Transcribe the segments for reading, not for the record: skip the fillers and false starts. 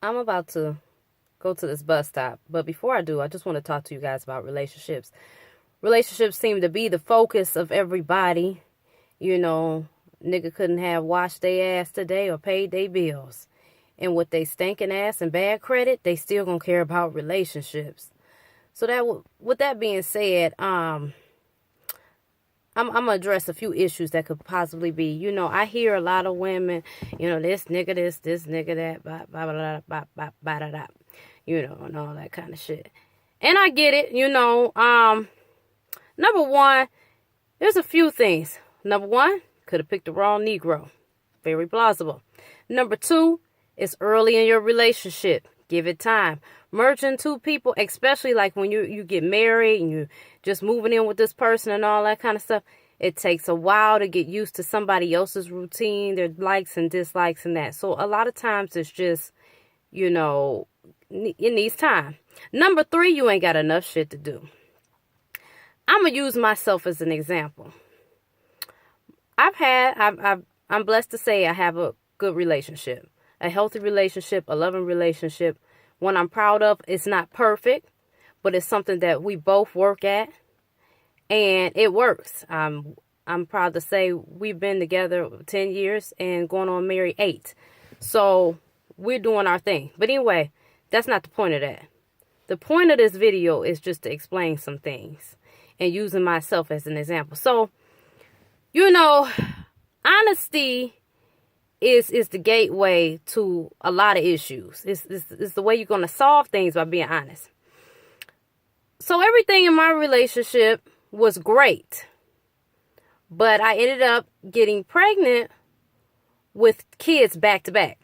I'm about to go to this bus stop, but before I do, I just want to talk to you guys about relationships. Relationships seem to be the focus of everybody. You know, nigga couldn't have washed their ass today or paid their bills. And with they stinking ass and bad credit, they still gonna care about relationships. So that, with that being said, I'm gonna address a few issues that could possibly be. You know, I hear a lot of women, this nigga this nigga that, blah, blah, blah, blah, blah, blah, blah, blah, and all that kind of shit. And I get it, Number one, there's a few things. Number one, could have picked the wrong Negro. Very plausible. Number two, it's early in your relationship. Give it time. Merging two people, especially like when you get married and you just moving in with this person and all that kind of stuff, it takes a while to get used to somebody else's routine, their likes and dislikes and that. So a lot of times it's just, it needs time. Number three, you ain't got enough shit to do. I'm going to use myself as an example. I'm blessed to say I have a good relationship, a healthy relationship, a loving relationship, one I'm proud of. It's not perfect, but it's something that we both work at, and it works. I'm proud to say we've been together 10 years and going on married 8. So we're doing our thing. But anyway, that's not the point of that. The point of this video is just to explain some things and using myself as an example. So, honesty is the gateway to a lot of issues. It's the way you're going to solve things, by being honest. So everything in my relationship was great, but I ended up getting pregnant with kids back to back.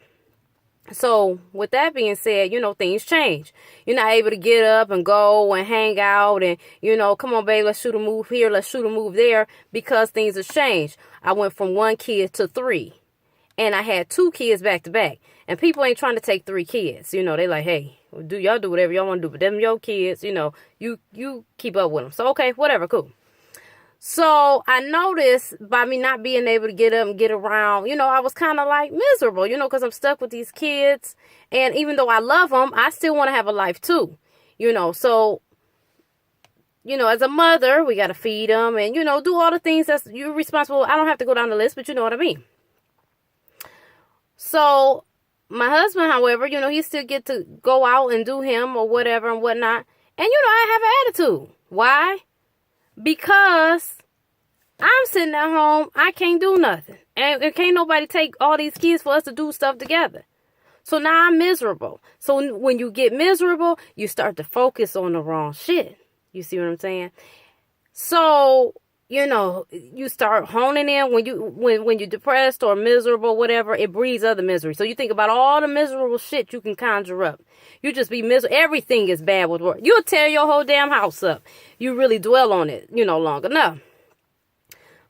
So with that being said, things change. You're not able to get up and go and hang out and, come on, babe, let's shoot a move here, let's shoot a move there, because things have changed. I went from 1 kid to 3, and I had 2 kids back to back. And people ain't trying to take 3 kids. They like, hey, y'all do whatever y'all want to do, but them your kids, you keep up with them. So, okay, whatever, cool. So I noticed by me not being able to get up and get around, I was kind of like miserable, because I'm stuck with these kids. And even though I love them, I still want to have a life too, So, as a mother, we got to feed them and, do all the things that's you're responsible. I don't have to go down the list, but you know what I mean. So my husband, however, he still get to go out and do him or whatever and whatnot. And, I have an attitude. Why? Because I'm sitting at home, I can't do nothing. And can't nobody take all these kids for us to do stuff together. So now I'm miserable. So when you get miserable, you start to focus on the wrong shit. You see what I'm saying? So, you start honing in when you're depressed or miserable, whatever, it breeds other misery. So you think about all the miserable shit you can conjure up. You just be miserable. Everything is bad with work. You'll tear your whole damn house up. You really dwell on it, long enough.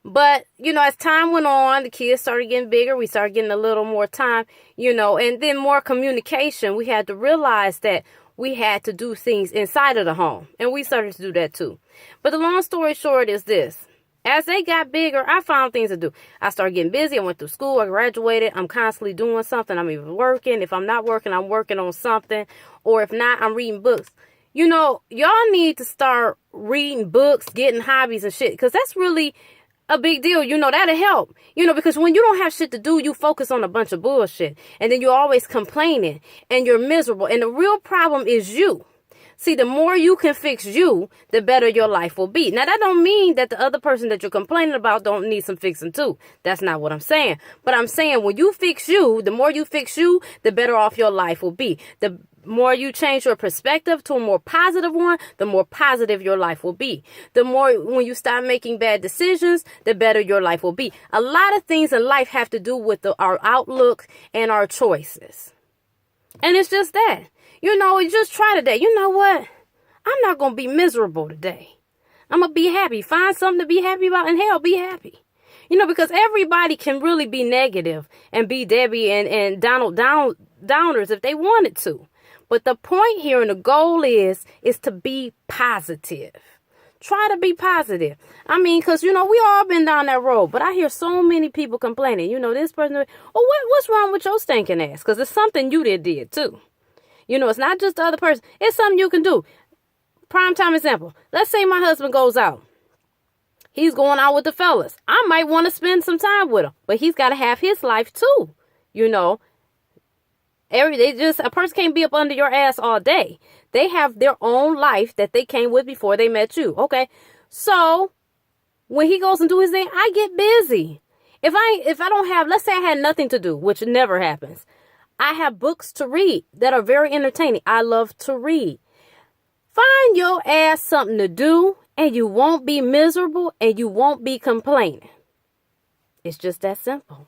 But, as time went on, the kids started getting bigger. We started getting a little more time, and then more communication. We had to realize that we had to do things inside of the home. And we started to do that too. But the long story short is this. As they got bigger, I found things to do. I started getting busy. I went through school. I graduated. I'm constantly doing something. I'm even working. If I'm not working, I'm working on something. Or if not, I'm reading books. Y'all need to start reading books, getting hobbies and shit. Because that's really a big deal. That'll help. Because when you don't have shit to do, you focus on a bunch of bullshit. And then you're always complaining. And you're miserable. And the real problem is you. See, the more you can fix you, the better your life will be. Now, that don't mean that the other person that you're complaining about don't need some fixing too. That's not what I'm saying. But I'm saying when you fix you, the more you fix you, the better off your life will be. The more you change your perspective to a more positive one, the more positive your life will be. The more when you stop making bad decisions, the better your life will be. A lot of things in life have to do with our outlook and our choices. And it's just that. You just try today. You know what? I'm not going to be miserable today. I'm going to be happy. Find something to be happy about, and hell, be happy. Because everybody can really be negative and be Debbie and Donald downers if they wanted to. But the point here and the goal is to be positive. Try to be positive. Because, we all been down that road. But I hear so many people complaining. This person, what's wrong with your stinking ass? Because it's something you did too. You know, it's not just the other person. It's something you can do. Prime time example. Let's say my husband goes out. He's going out with the fellas. I might want to spend some time with him, but he's got to have his life too. You know, a person can't be up under your ass all day. They have their own life that they came with before they met you. Okay. So when he goes and do his thing, I get busy. If I don't have, let's say I had nothing to do, which never happens. I have books to read that are very entertaining. I love to read. Find your ass something to do and you won't be miserable and you won't be complaining. It's just that simple.